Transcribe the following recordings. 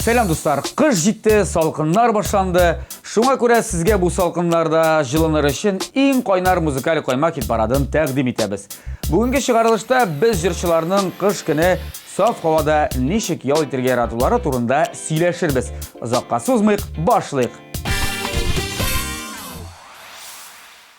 Selam dostlar, kış җитте, салкыннар башланды. Шуңа күрә сезгә бу салкыннарда җылыныр өчен иң кайнар музыкаль койма хит-парадын тәкъдим итәбез. Бүгенге чыгарылышта без җырчыларның кыш көне саф һавада ничек ял итәргә яратулары турында сөйләшербез. Озакка сузмыйк, башлыйк.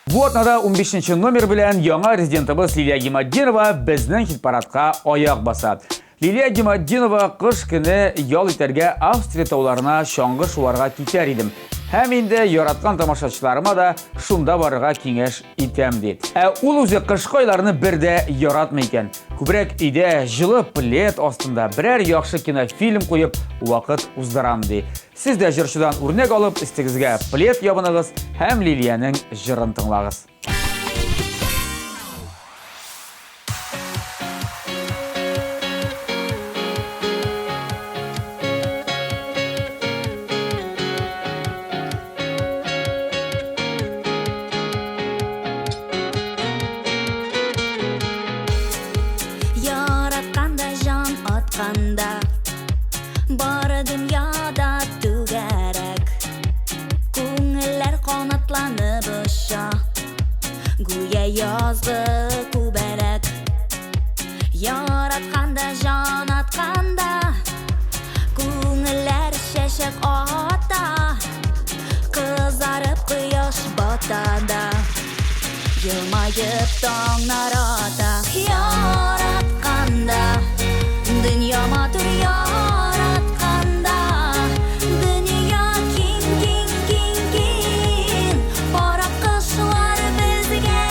Бу атнада 15-нче номер белән яңа резидентыбыз Лилия Гимаддинова безнең хит-парадка аяк баса. Лилия Гимаддинова кыш көне ял итәргә Австрия тауларына чаңгы шуарга китәр идем. Һәм инде яраткан тамашачыларыма да шунда барырга киңәш итәм ди. Ул үзе кышкы айларны бердә яратмый икән. Күбрәк өйдә җылы плед астында берәр яхшы кинофильм куеп вакыт уздырам ди. Сез дә җырчыдан үрнәк алып, истегезгә плед ябыныгыз һәм Лилияның җырын тыңлагыз. Бары дөньяда түгәрәк, күңелләр канатланып оча, гүя язгы күбәрәк. Яратканда, җан атканда, күңелләр чәчәк ата, кызарып кояш батада, елмаеп таңнар ата. Яратканда, дөнья матур яратканда, дөнья киң, киң, киң, киң, бара кышлар безгә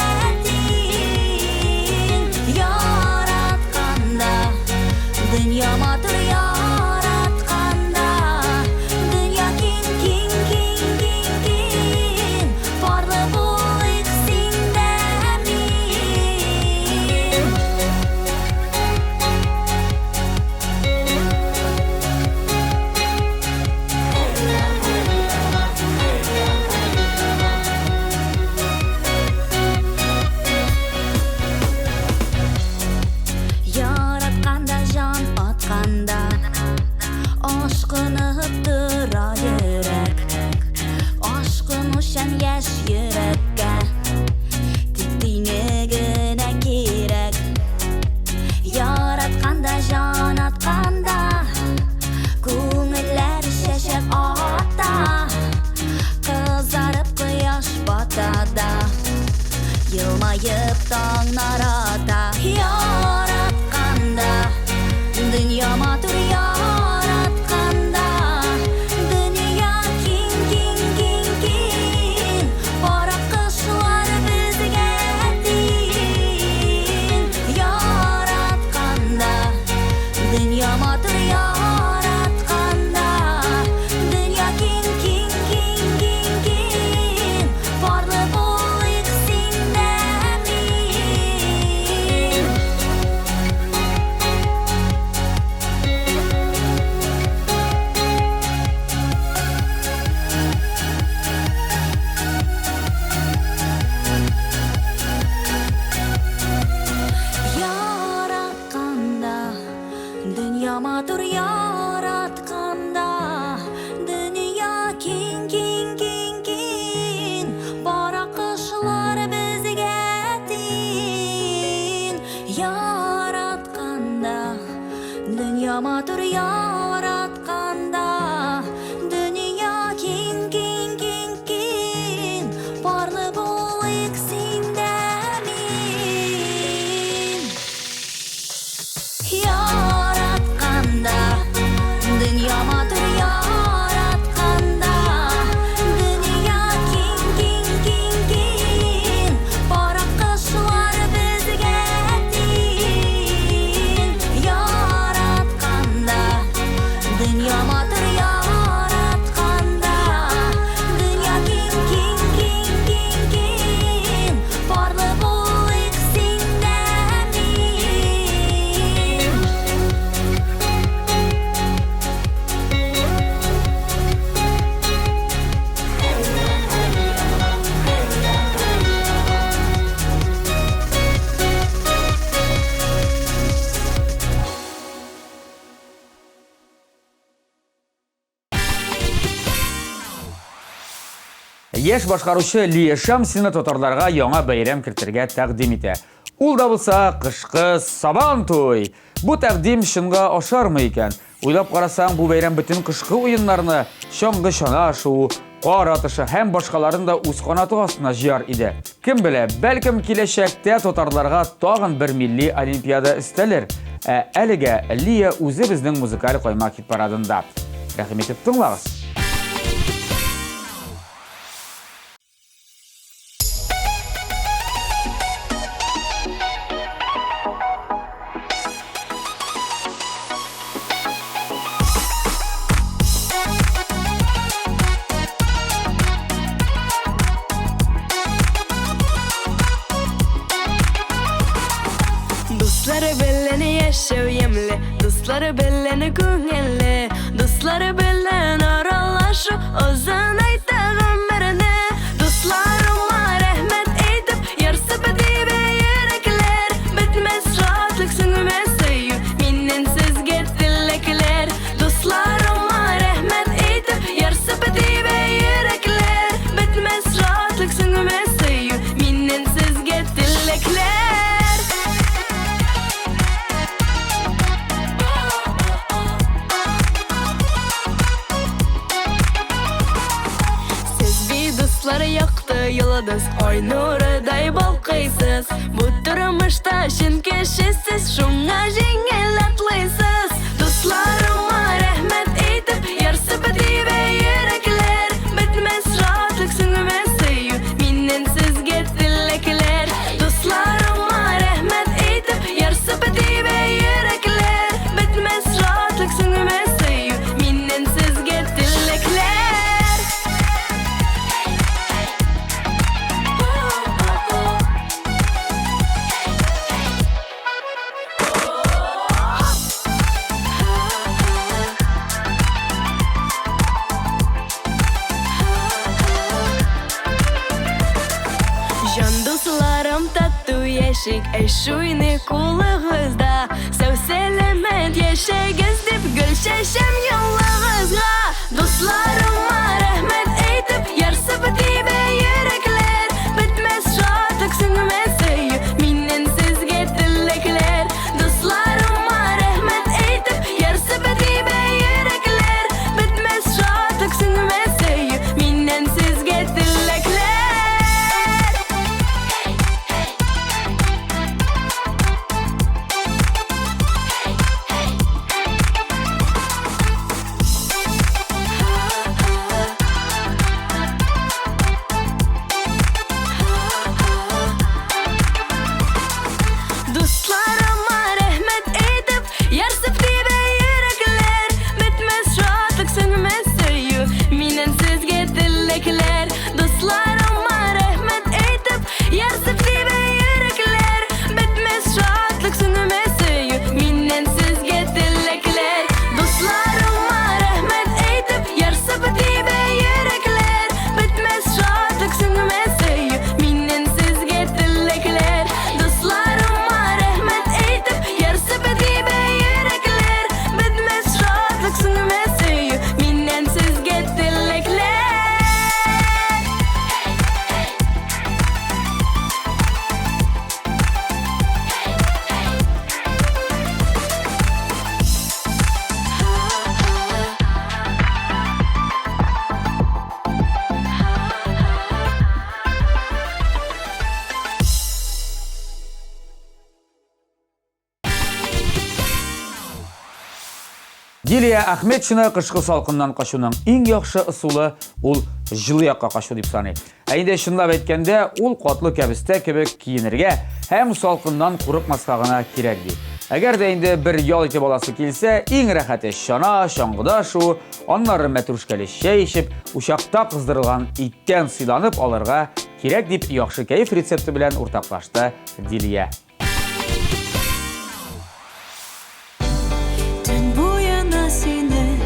тиң. Яратканда, дөнья матур яратканда, дөнья киң, киң, киң, киң, киң, барлы булыйк синдә мин. Яратканда, җан атканда, ашкынып тора йөрәк, ашкын өчен яшь йөрәккә тик тиңе генә кирәк. Яратканда, җан атканда, күңелләр чәчәк ата, кызарып кояш батада, елмаеп таңнар ата. Яратканда, дөнья матур яратканда, дөнья киң, киң, киң, киң, бара кышлар безгә тиң. Яратканда, дөнья матур яратканда, дөнья киң, киң, киң, киң, киң, барлы булыйк синдә мин. Яшь башкаручы Лия Шамсина татарларга яңа бәйрәм кертергә тәкъдим итә. Ул да булса кышкы Сабан туй. Бу тәкъдим шынга ашармы икән? Уйлап карасаң, бу бәйрәм бөтен кышкы уеннарны, чаңгы чана ашу, кар атышы һәм башкаларын да үз канаты астына җыяр иде. Кем белә, бәлкем киләчәктә татарларга тагын бер милли олимпиада өстәлер. Әлегә Лия үзе безнең музыкаль кайма хит парадында. Рәхим итеп тыңлагыз. Dostları belleni yaşav yemli, dostları belleni көңелле, dostları bellen arallaşı, ozan aytag ömrüne. Dostlarıma rahmet eytip, yarsı bitibe yürekler, bitmez rahatlık süngümez söyu, minnen sizge dilekler. Dostlarıma rahmet eytip, yarsı bitibe yürekler, bitmez rahatlık süngümez söyu, minnen sizge dilekler. Dostları yaktı yıldız, ay nuriday balqıysiz. Bu turmuşta şin kişisiz, şunga jengel atlaysız. Dostlarıma rahmet eytip, yarsı bitibe yürekler, bitmez rahatlık süngümez söyu, minnen sizge dilekler. Dostlarıma rahmet eytip, yarsı bitibe yürekler, bitmez rahatlık süngümez söyu, minnen sizge dilekler. Can dostlarım tatlı yaşık, eşuyni kulağızda. Sağ selamet yaşayız dip, gül şaşam yollarızga. Dostlarıma rahmet eytip, yarsı bitibe yürekler, bitmez rahatlık süngümez söyu, minnen sizge dilekler. Dostlarıma rahmet eytip, yarsı bitibe yürekler, bitmez rahatlık süngümez söyu, minnen sizge dilekler. Dostlarıma rahmet eytip, yarsı bitibe yürekler, bitmez rahatlık süngümez söyu, minnen sizge dilekler. Dostlarıma rahmet eytip, yarsı bitibe yürekler, bitmez rahatlık süngümez söyu, minnen sizge dilekler. Dostlarıma rahmet eytip, yarsı bitibe yürekler, bitmez rahatlık süngümez söyu, minnen sizge dilekler. Dostlarıma rahmet eytip, yarsı bitibe yürekler, bitmez rahatlık süngümez söyu, minnen sizge dilekler. Дилия Ахметшина кышкы салкыннан качуның иң яхшы ысулы ул жылы якка качу дип саный. Инде чынлап әйткәндә, ул катлы кәбестә кебек киенергә һәм салкыннан курыкмаска гына кирәк ди. Әгәр дә инде бер ял итеп аласы килсә, иң рәхәте чана, чаңгыда шу, аннары мәтрүшкәле чәй ичеп, учакта кыздырылган иттән сыйланып алырга кирәк дип яхшы кәеф рецепты белән уртаклашты Дилия. Tüm bu yana seni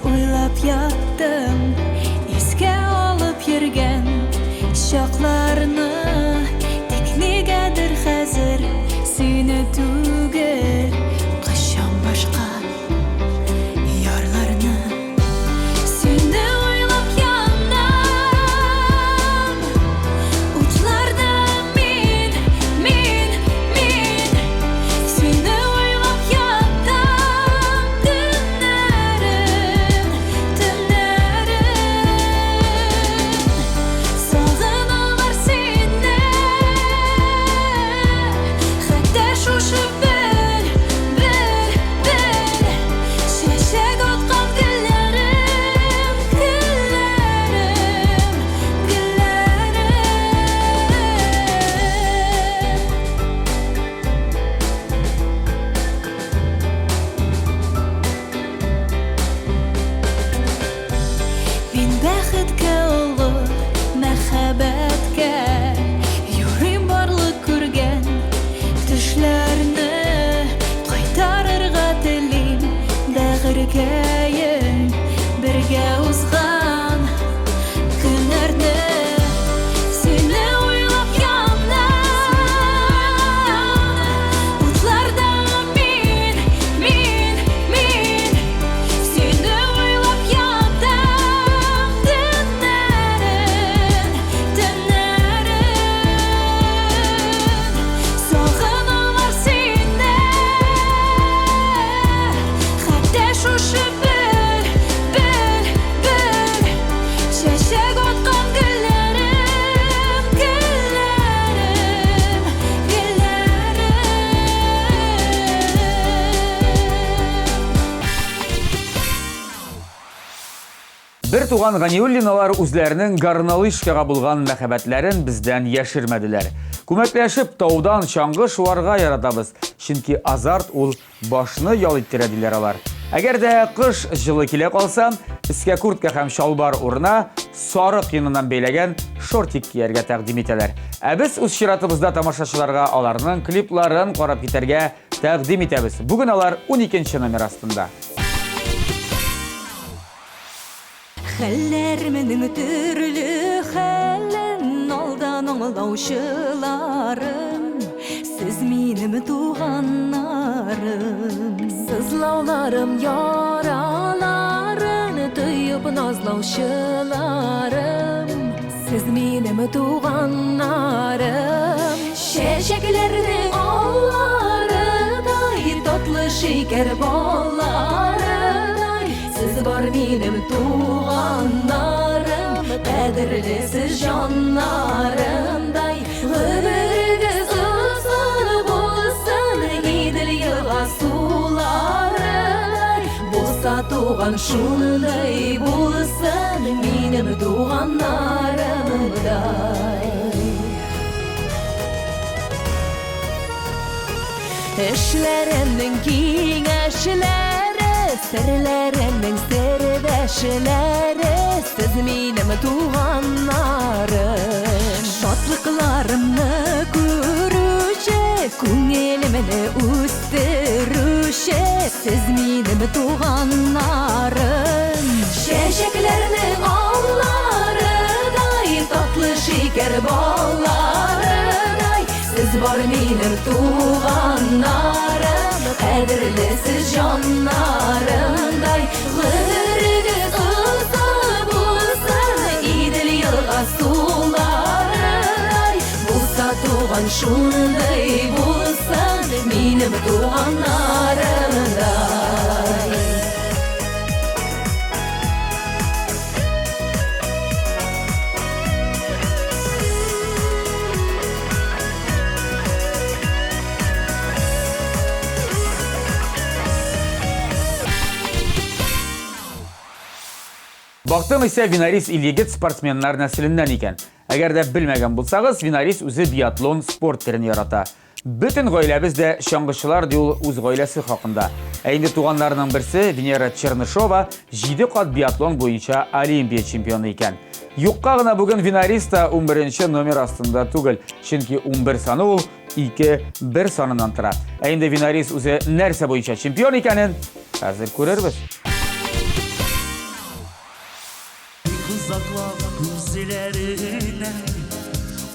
uylap yattım, esке alıp yürgen şaklarını, tek negadir hazır seni tugel, kaşan başka yarlarını. Seni uylap yana Бер туган Ганиуллиналар үзләренең Горнолыжкага булган мәхәббәтләрен бездән яшермәделәр. Күмәкләшеп таудан чаңгы шуарга яратабыз, чөнки азарт ул башны ял иттерә диләр алар. Әгәр дә кыш җылы килә калса, искә куртка һәм шалбар урына сарык йоныннан бәйләгән шортик кияргә тәкъдим итәләр. Ә без үз чиратыбызда тамашачыларга аларның клипларын карап китәргә тәкъдим итәбез. Бүген алар 12нче номер астында. Хәлләр менің түрлі хәлін алдан аңлаушыларым, сіз менім туғаннарым. Sızlaularım yaraların Duyup nazlauşularım Siz benim tuğanlarım Şeşeklerinin ağları day Tatlı şeker balları day Siz var benim tuğanlarım Kadirli siz canlarım day Ömürünüz uzun bulsun Gidil yıla Tuğan şunday bulsun benim tuğanlarımday Eşlerimin kengeşleri Sırlerimin sırdaşları Siz benim tuğanlarım Şatlıklarımı görüşe Көңеліміні өстіруші Сіз менім туғанларым Шешеклерінің алларыдай Татлы шекер балларыдай Сіз бар менім туғанларым Қадірлі сіз жанларымдай Ғырығыз ұзы болсын Иділ йылға суларыдай Болса туған шундай болсын Менім туғанларымдай Бактым исә Винарис ил-егет спортсменнар нәселеннән икән. Әгәр дә белмәгән булсагыз, Винарис үзе биатлон спорт түрен ярата. Бөтен гаиләбез дә чаңгычылар ди ул үз гаиләсе хакында. Ә инде туганнарының берсе Венера Чернышова 7 кат биатлон буенча Олимпия чемпионы икән. Юкка гына бүген Винарис та 11нче номер астында түгел, чөнки 11 саны ул 2-1 санынан тора. Ә инде Винарис үзе нәрсә буенча чемпион икәнен хәзер күрербез. Uzaklar gözlerine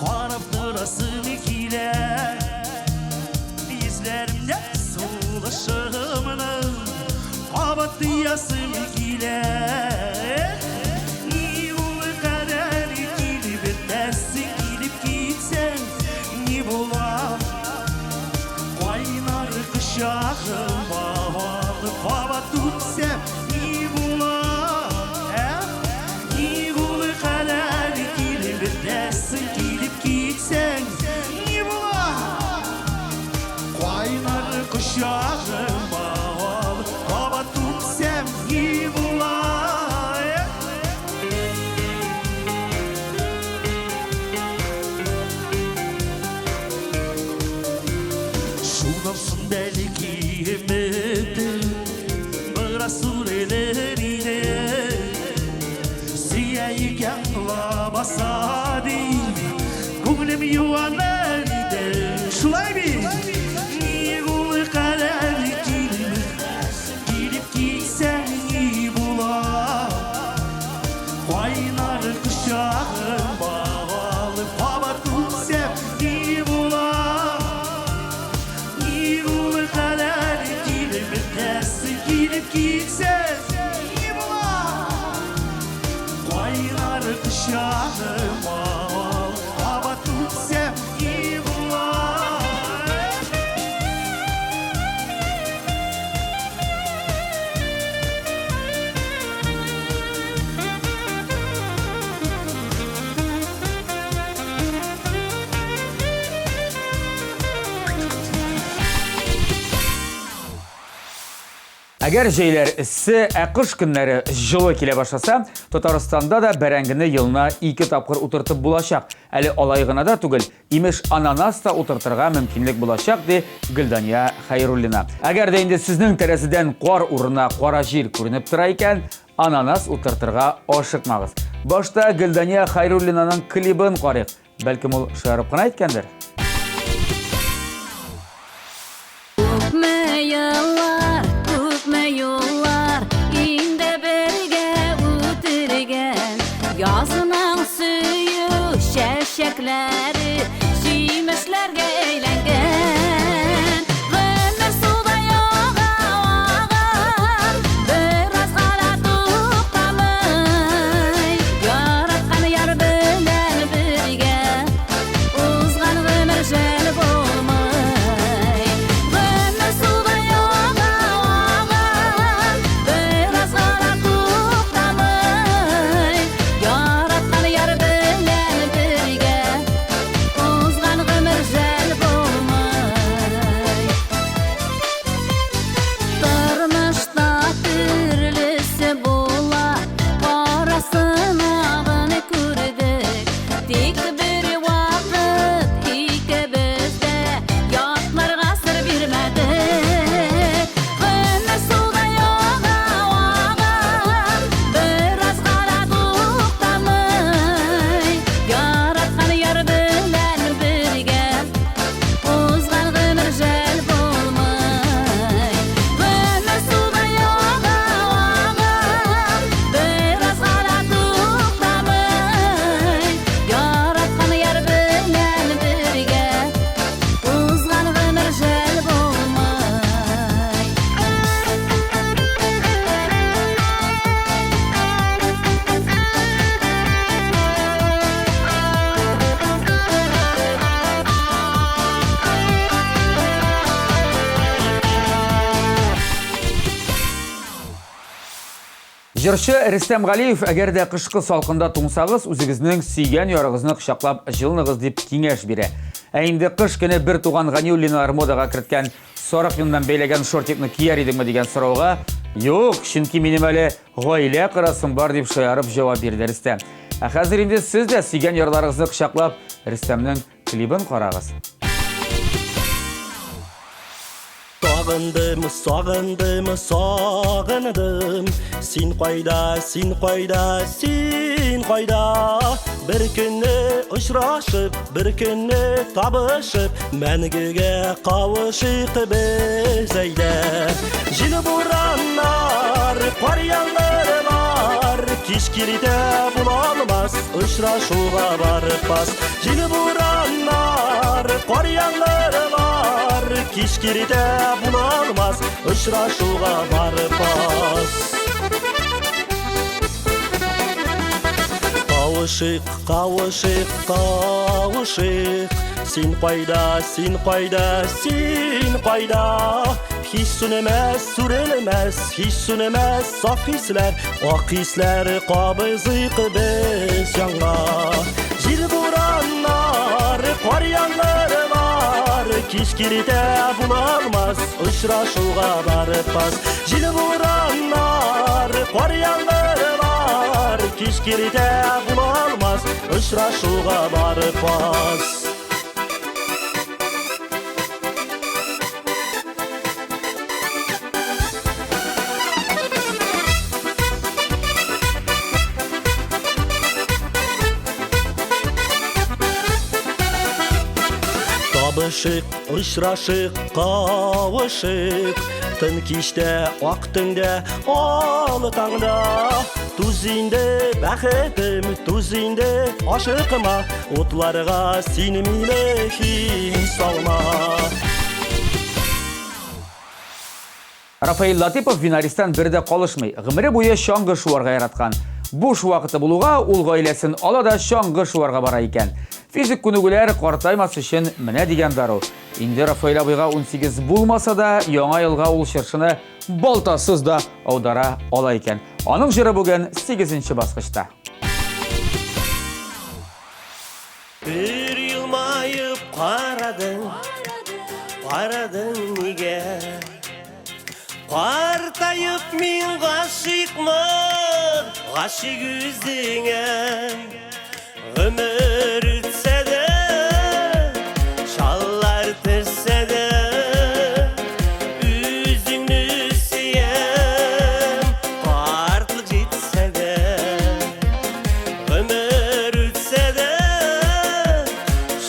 Karab durasın ikiler Dizlerimde soğulaşımını Kabatıyasın ikiler Ni ulu kadar ikili bir dersi Gidip gitsen ni bulan Kaynar kışağım Havalı kabat tutsam ni bulan Gidip gitsen ne bulan Kaynar kuşağım bağlı Hava tutsam ne bulan Şunamsın belki yemedim Biraz sürelerine Siyahı yanla basadi Gönlüm yuvanlardı Şulay bir Niye gülü kadar Gidip gitsen iyi bulan Kaynar kuşağım bağlı Hava tutsam iyi bulan Niye gülü kadar Gidip gitsen iyi bulan Kaynar kuşağım bağlı Hava tutsam iyi bulan Әгәр җәйләр иссе, кыш көннәре җылы килә башласа, Татарстанда да бәрәңгене елына 2 тапкыр утыртып булачак. Әле алай гына да түгел, имеш ананас та утыртырга мөмкинлек булачак, ди Гөлдания Хәйруллина. Әгәр дә инде сезнең тәрәзәдән кар урынына кара җир күренеп тора икән, ананас утыртырга ашыкмагыз. Башта Гөлдания Хәйруллинаның клибын карыйк. Бәлкем ул шаярып кына әйткәндер. Күпме yollar inde berge utirgen Yazının suyu şeşekleri Şimişlerge eğlengen Ömür suda yoğa ağam Biraz kala tutamay Yaratkan yar bilen birge Uzgan ömür jelib olmay Ömür suda yoğa ağam Biraz kala tutamay Yaratkan yar bilen birge Uzgan ömür jelib olmay Tırmışta türlüsü bola Parasınağını kürdük Tek bir vakit ikimizde Yatlarga sır vermedik Ömür suda yoğa ağam Biraz kala tutamay Yaratkan yar bilen birge Uzgan ömür jelib olmay Ömür suda yoğa ağam Biraz kala tutamay Yaratkan yar bilen birge Uzgan ömür jelib olmay Җырчы Рөстәм Галиев, әгәр дә кышкы салкында туңсагыз, үзегезнең сөйгән ярыгызны кочаклап җылыныгыз дип киңәш бирә. Ә инде кыш көне бер туган Ганиуллиналар модага керткән 40 елдан бәйләгән шортикны кияр идеңме дигән сорауга, юк, чөнки минем әле гаилә кырасым бар дип шаярып җавап бирде Рөстәм. Ә хәзер инде сез дә сөйгән ярларыгызны кочаклап Рөстәмнең клибын карагыз. Sağındım, sağındım, sağındım Sin qayda, sin qayda, sin qayda Bir günü uçraşıp, bir günü tabışıp Məngüge kavuşuq biz eydə Jil buranlar, qar yağlarlar Kişkirdə bulanmaz, uçraşuğa barıb bas Jil buranlar, qar yağlarlar Kişkirdə bulanmaz, uçraşuğa barıb bas Kavuşuq, kavuşuq, kavuşuq Sin qayda, sin qayda, sin qayda Hiç sönmez, sürülmez, hiç sönmez Saf hisler, ak hisler Qabızıq biz yana Jil buranlar, qar yağlarlar Kişkirdə bulanmaz, uçraşuğa barıb bas Jil buranlar, qar yağlarlar Kişkirdə bulanmaz, uçraşuğa barıb bas Tabışık, uçraşık, kavuşık Tın kişte, ak tünde, alı tağda Tuz indi bəxitim, tuz indi aşıqıma Otlarga sinimile his salma Рафаил Латипов финалисттан бердә калышмый. Гомере буе шаңгы шуарга яраткан. Буш вакыты булуга ул гаиләсен ала да шаңгы шуарга бара икән. Физик күнегүләр картаймас өчен менә дигән дару. Инде Рафаил абыйга 18 булмаса да, яңа елга ул чыршыны балтасыз да аудара ала икән. Аның җыры бүген 8нче баскычта. Bir yılmayıp qaradın, qaradın nige Qартайып мен ғашиқмын, ғашиқ өзіңе. Ömür ütse de, şallar tırse de, üzüngü siyem, qartlık jitse de. Ömür ütse de,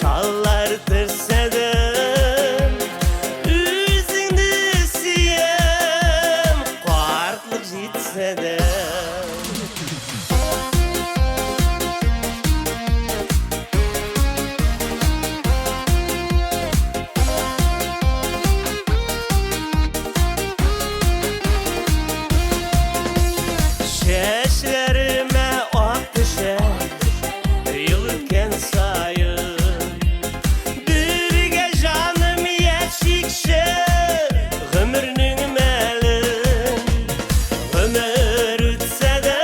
şallar tırse de, üzüngü siyem, qartlık jitse de. Çeşlerime ak düşer, yıl ötken sayın. Birge canım yaşikşer, ömrünün melin. Ömür ütse de,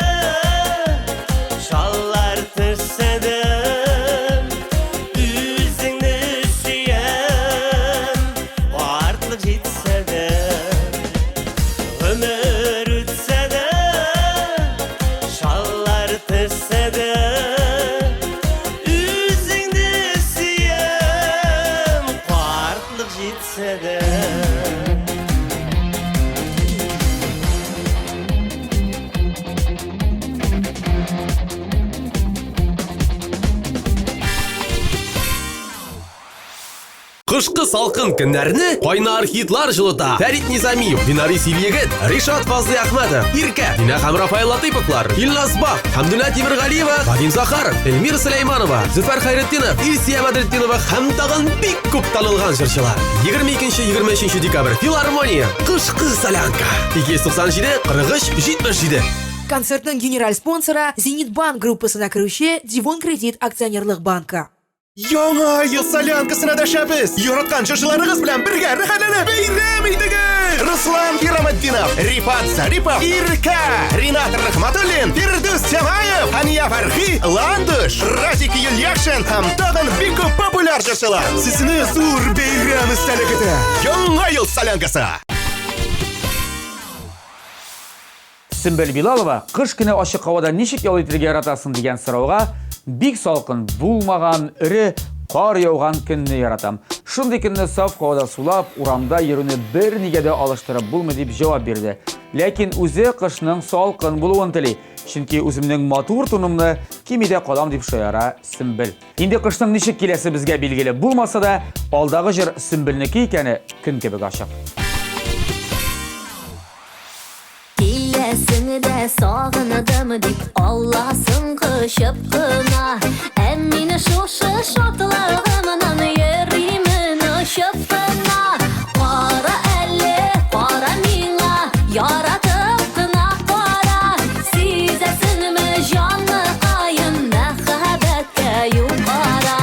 şallar tırse de, üzüngü suyem, artlık jitse de. Ömür ütse de, şallar tırse de, üzüngü suyem, qartlık jitse de. Кышкы салкын көннәрне кайнар хитлар җылыта. Фәрит Низамиев, Динарис Ильягет, Ришат Фазли Ахмадов, Ирка, Дина һәм Рафаэл Латыйповлар, Илназ Бах, Хамдулла Тимергалиева, Вадим Захаров, Эльмира Сулейманова, Зөфәр Хайретдинов, Илсия Мадретдинова һәм тагын бик күп танылган җырчылар. 22-23 декабрь Филармония, Кышкы солянка. 297-43-77. Концертның генераль спонсоры Зенитбанк группасына кіруші Дивон Кредит акционерлық банка. Яңа ел солянкасына да шәбіз. Яраткан җырчыларыгыз белән бергә рәхәтләнеп бәйрәм итегез. Руслан Пираметдинов, Рифат Зарипов, Ирка, Ринат Рахматуллин, Фирдус Чамаев, Хания Фархи, Ландыш, Разик Юльяшин һәм тагын бик күп популяр җырчылар. Сезне зур бәйрәм истәлек итә. Яңа ел солянкасы. Симбел Билалова кыш көне ачык һавада ничек ял итәргә яратасың дигән сорауга бик салкын булмаган, ире кар яуган көнне яратам. Шундый көнне саф һавада сулап, урамда йөрүне бернигә дә алыштырып булмый дип җавап бирде. Ләкин үзе кышның салкын булуын тели. Чөнки үземнең матур тунымны кимидә калам дип шаяра Симбел. Инде кышның ничек киләсе безгә билгеле булмаса да, алдагы җыр Симбелнеке икәне көн кебек ачык. Келесің де сағыныдым деп Алласын қышып қына Әммені шошы шатылығымынан еримін ұшып қына Қара әлі, қара миңа Яратып қына қара Сезесін мі жанны қайын Мәхәбәтке юқара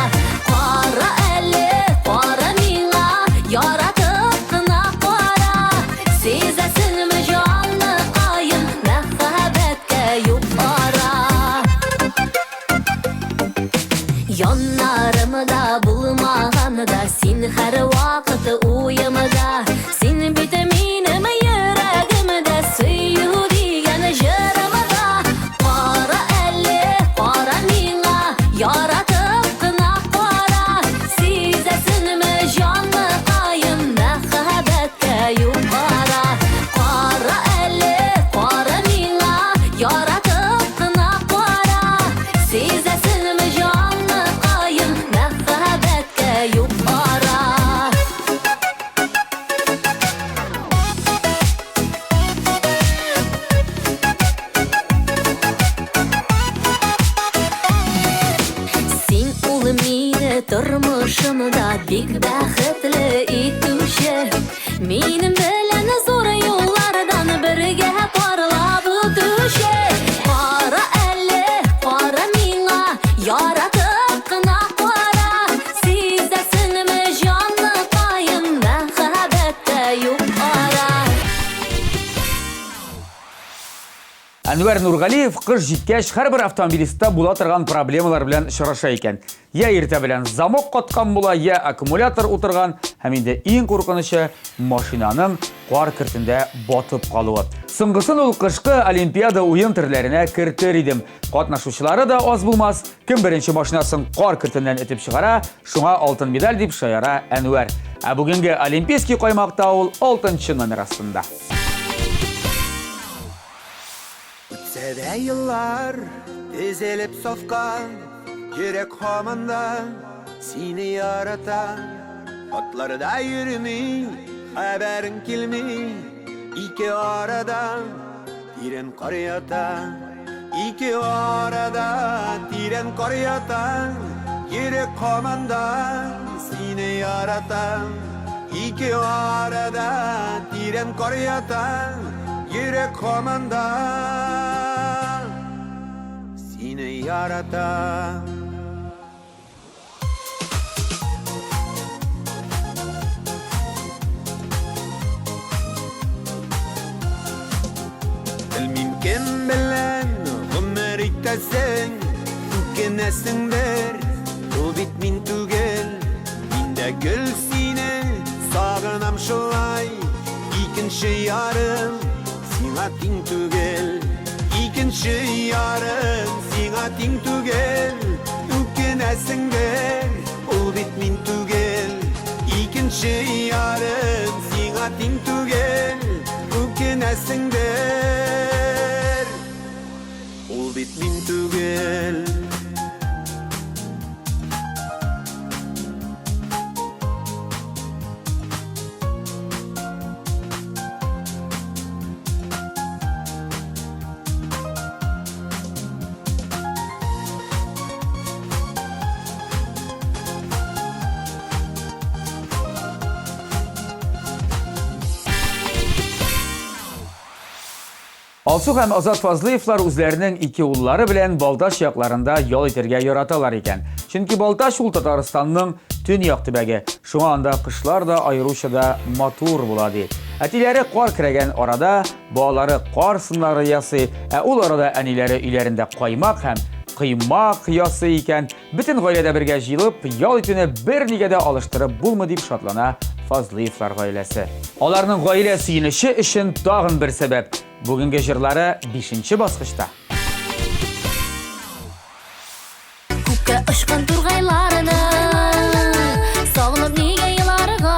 Қара әлі, қара миңа Яратып қына қара Сезесін мі жанны қайын Мәхәбәтке юқара Яннарымда булмағанда Син һәр вақыт уйымда Син бит минем йөрәгемдә Сөю дигән җырымда Кара әле, кара миңа Яратып кына кара Сизәсенме җанны кайын Мәхәббәткә юқара Кара әле, кара миңа Яратып кына кара Сизәсенме җанны кайын Мәхәббәткә юқара Син ул мине тормышымда бик бәхетле итүче Минем белән зур юллардан бергә парлап үтүче Кара әле, кара миңа яратып кына кара Сизәсенме җанны кайын Мәхәббәткә юқара Әнвәр Нургалиев кыш җиткәч һәрбер автомобилистта була торган проблемалар белән очраша икән. Я иртә белән замок каткан була, я аккумулятор утырган, һәм инде иң куркынычы машинаның кар кертендә батып калуы. Соңгысын ул кышкы Олимпиада уен төрләренә кертер идем. Катнашучылары да аз булмас. Кем беренче машинасын кар кертеннән этеп чыгара, шуңа алтын медаль дип шаяра Әнвәр. Ә бүгенге Олимпийский каймакта ул 6-нчы номер астында. Үтсәдә еллар тезелеп сафка, йөрәк һаманда сине ярата. Атларда йөрми, хәбәрең килми, ике арада тирән кар ята. Ике арада тирән кар ята, йөрәк һаманда сине ярата. Ике арада тирән кар ята, yürek komanda seni yarata. Bilmem kim bilen ömür itasen, ükenesindir o bit min tugel. Minde gül sine sağınam şolay, ikinci yarım Sina ting tugel, ikinci yarın Sina ting tugel, ükenesindir o bit min tugel. İkinci yarın Sina ting tugel, ükenesindir o bit min tugel. Алсу һәм Азат Фазлыевлар үзләренең ике уллары белән Балташ якларында ял итәргә яраталар икән. Чөнки Балташ ул Татарстанның төньяк төбәге. Шуңа анда кышлар да аеруча да матур була ди. Әтиләре кар керәгән арада балалары кар сыннары ясый, ә ул арада әниләре өйләрендә каймак һәм кыймак ясый икән. Бөтен гаиләдә бергә җыелып, ял итүне бернигә дә алыштырып булмый дип шатлана Фазлыевлар гаиләсе. Аларның гаилә сөенече өчен тагын бер сәбәп. Бүгенге җырлары 5-нче баскычта. Күккә очкан тургайларны сагынып нигә еларга,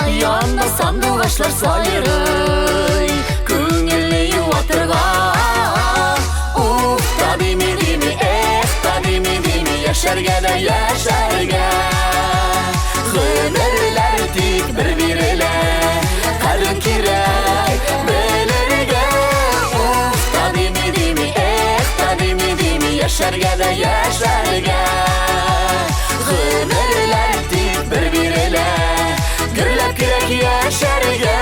янда сандугачлар сайрый, күңелне юатырга. Уф, табими, эх, табими, яшәргә дә яшәргә. Гомерләр тик бер бирелә, кадер кирәк белергә. Уф, табими, эх, табими, яшәргә дә яшәргә. Гомерләр тик бер бирелә, гөрләп кирәк яшәргә.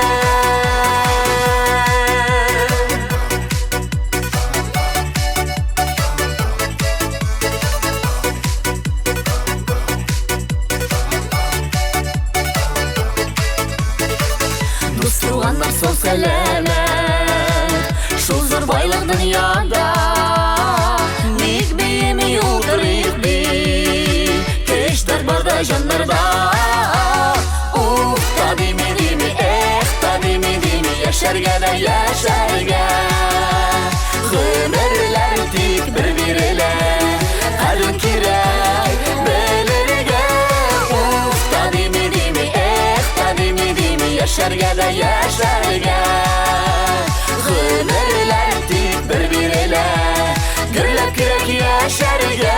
Туганнар сау сәләмәт, шул зур байлык дөньяда. Ник бейеме юлдырыйк бит, кечләр барда җаннарда. Уф, табими, эх, табими, яшәргә дә яшәргә. Гомерләр тик бер бирелә, кадер кирәк белергә. Уф, табими, эх, табими, яшәргә дә яшәргә. Гомерләр тик бер бирелә, гөрләп кирәк яшәргә.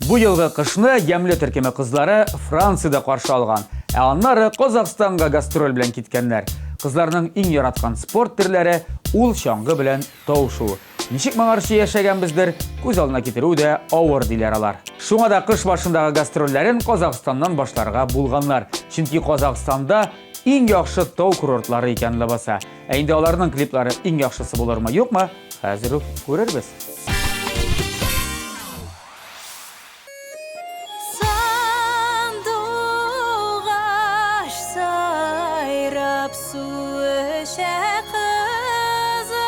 Бу елгы кышны ямле төркеме кызлары Франциядә каршы алган. Ә аннары Казакстанга гастроль белән киткәннәр. Кызларның иң яраткан спорт төрләре ул чаңгы белән таушуу. Ничек моңарчы яшәгәнбездер, күз алдына китерү дә авыр диләр алар. Шуңа да кыш башындагы гастрольләрен Казакстаннан башларга булганнар. Чөнки Казакстанда иң яхшы тау курортлары икән лабаса. Инде аларның клиплары иң яхшысы булырмы, юкмы? Хәзер үк күрербез. Sandığaş sayrap su eşe kızıl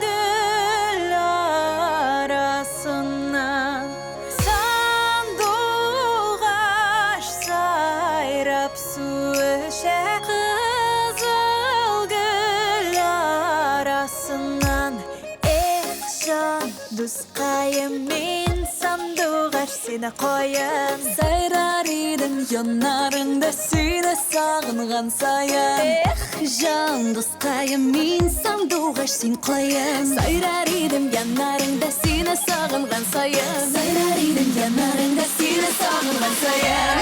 gül arasından. Sandığaş sayrap su eşe kızıl gül arasından. Can dostkayım men sandıgaş seni koyan. Sayrar idim yanlarında seni sağıngan sayan. Can dostkayım men sandıgaş seni koyan. Sayrar idim yanlarında seni sağıngan sayan. Sayrar idim yanlarında seni sağıngan sayan.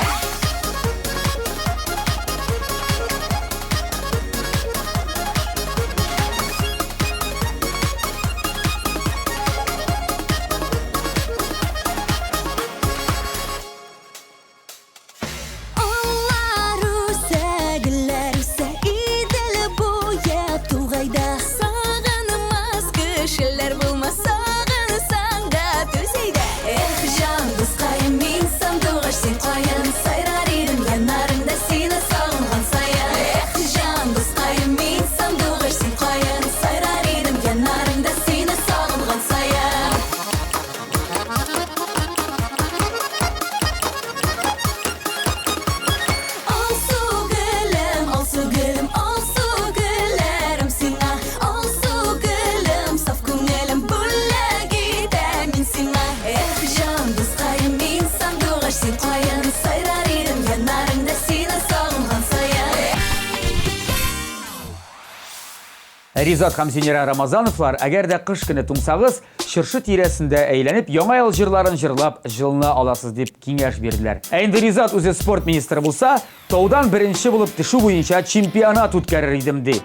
Ризат һәм Синера Рамазановлар, әгәр дә кыш көне тумсагыз, чыршы тирәсендә әйләнеп, яңа ел җырларын җырлап, җылына аласыз дип киңәш бирделәр. Инде Ризат үзе спорт министры булса, таудан беренче булып төшү буенча чемпионат үткәрер идем ди.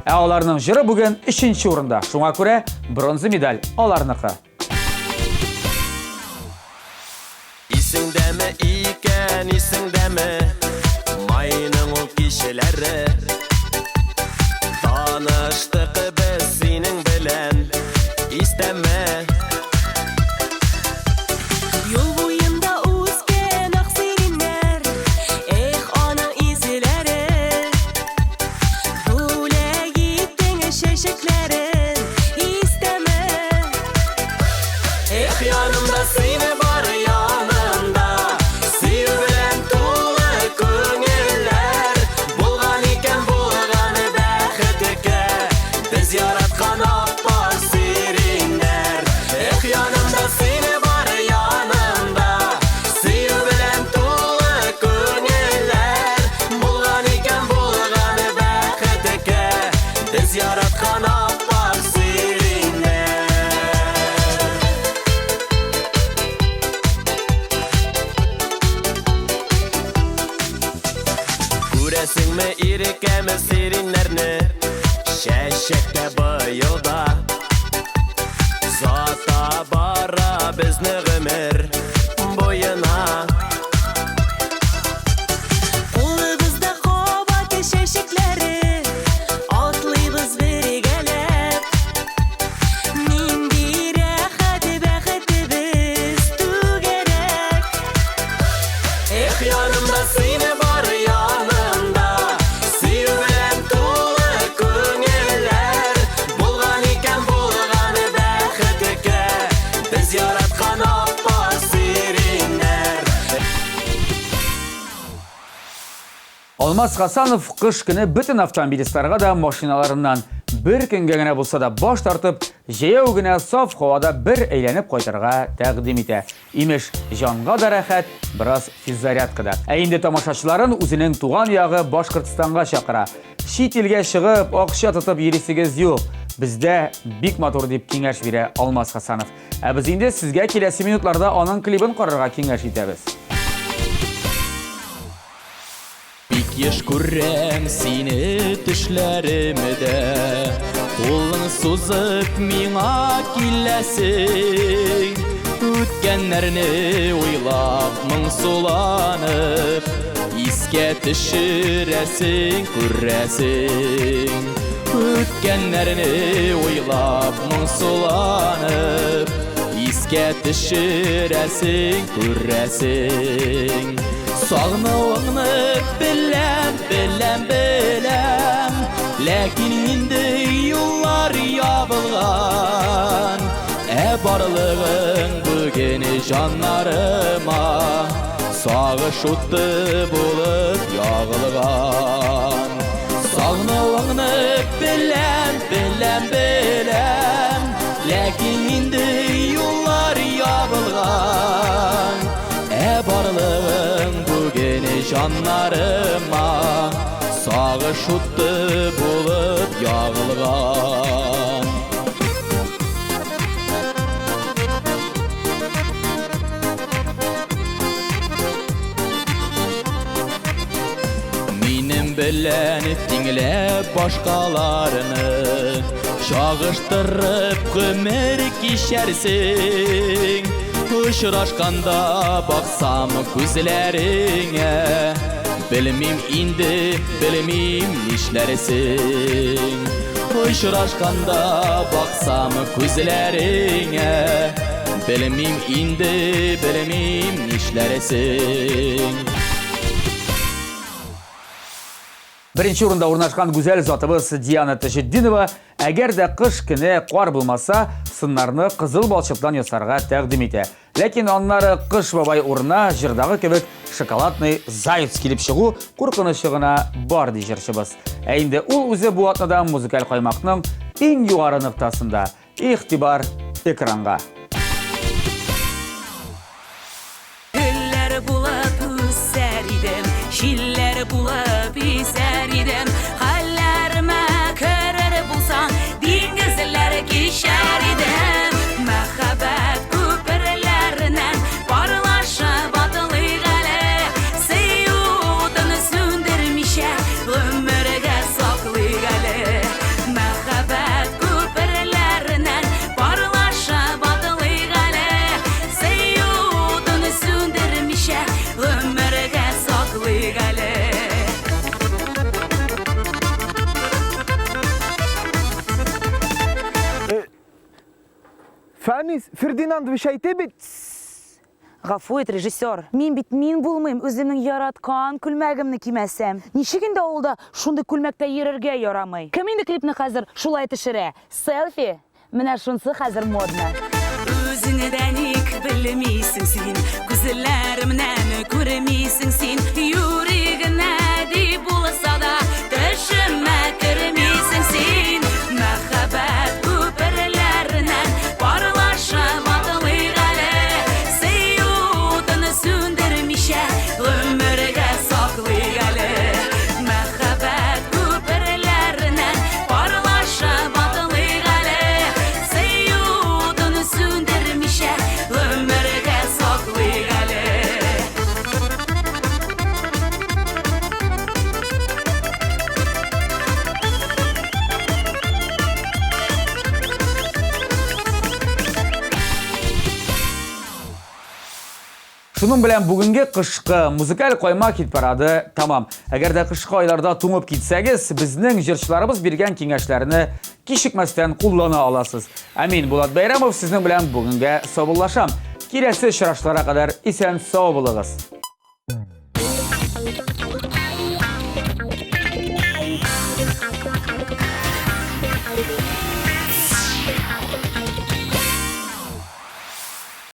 Аларның җыры бүген 3нче урында. Шуңа күрә бронза медаль аларныкы. Исеңдәме икән, исеңдәме майның ул кичәләре. Таныштык без синең белән, истәме. Юл буенда үскән ак сигеннәр, эх аның изләре. Бүләк иттең чәчәкләрен, истәме. Эх янымда сине бар янымда, сию белән тулы күңелләр. Булган икән булганы бәхеткә, без яраткан аппак сириннәр. Эх янымда сине бар янымда, сию белән тулы күңелләр. Булган икән булганы бәхеткә, без яраткан аппак сириннәр. Күрәсеңме ирекәме сириннәрне, чәчәктә быелда. Зата бара безне гомер буена. Кулыбызда кабат чәчәкләре, атлыйбыз бергәләп. Нинди рәхәт бәхетебез түгәрәк. Эх янымда сине бар янымда, сию белән тулы күңелләр. Булган икән булганы бәхеткә, без яраткан аппак сириннәр. Алмаз Хасанов кыш көне бөтен автомобилистларга да машиналарыннан бер көнгә генә булса да баш тартып, җәяү генә саф һавада бер әйләнеп кайтырга тәкъдим итә. Имеш, җанга да рәхәт, бераз физзарядка да. Инде тамашачыларын үзенең туган ягы Башкортстанга чакыра. Чит илгә чыгып, акча тотып йөрисегез юк. Бездә бик матур дип киңәш бирә Алмаз Хасанов. Ә без инде сезгә киләсе минутларда аның клибын карарга киңәш итәбез. Бик еш күрәм сине төшләремдә, кулың сузып миңа киләсең. Үткәннәрне уйлап моңсуланып, Еске түшірәсің, күрәсің Өткенлеріні ойлап мұңсуланып Еске түшірәсің, күрәсің Сағынуыңны білем, білем, білем Ләкин инде юллар ябылған Барлығың бүгін жаннарыма Сағыш утты болып яғылған Сағынуыңны білем, білем, білем Ләкин инде юллар ябылған Барлығың бүгін жаннарыма Сағыш утты болып яғылған Bilenip dinlep başkalarını Çağıştırıp ömür kişersin Uçraşkanda baksam gözlerine Bilmem indi, bilmem nişlersin Uçraşkanda baksam gözlerine Bilmem indi, bilmem nişlersin Birinci orunda ornaşkan güzel zatımız Diana Taşeddinova, eğer de kış güne qar bulmasa, sınlarını kızıl balçıptan yasarga təqdim ete. Lakin onları kış babay oruna jırdağı kebek şokoladный zayıf kilip шығу qurqınışığına бар deyişirşimiz. Eğinde ol özü bu atnada muzikal qaymaqның en yuqarı noktasında. İxtibar ekranga. Güller bulap üser idem, şiller bulap iser idem. Hallerime körer bulsan, dingizler kişer idem. Mehabbet köpürlerinden parlaşa batılı gale. Seyudunu söndürmişe, ömürge saklı gale. Mehabbet köpürlerinden parlaşa batılı gale. Seyudunu söndürmişe, ömürge saklı gale. Фәнис, Фердинандович әйтә бит. Гафу ит, режиссер. Мин бит мин булмыйм, үземнең яраткан күлмәгемне кимәсәм. Ничек инде авылда шундый күлмәктә йөрергә ярамый? Кем инде клипны хәзер шулай төшерә? Селфи? Менә шунысы хәзер модны. Үзеңне дә ник белмисең син, күзләремнән күрмисең син, йөрәгеңә ди булса да төшемә кермисең син. Мәхәббәт күперләреннән parlaşa batılı gale. Seyudunu söndürmişe, ömürge saklı gale. Мәхәббәт күперләреннән parlaşa batılı gale. Seyudunu söndürmişe, ömürge saklı gale. Şunun bilen bugünkü kışkı muzikal koyma hit parады tamam. Eğer de kışkı aylarda tuңup gitsəgiz, bizning jırçılarımız bergen kengəşlərini kişikməstən kullana alasız. Amin Bulat Bayramov sizin bilen bugünkü sabırlaşam. Kirəsi şıraşlara kadar isen sağ olunuz.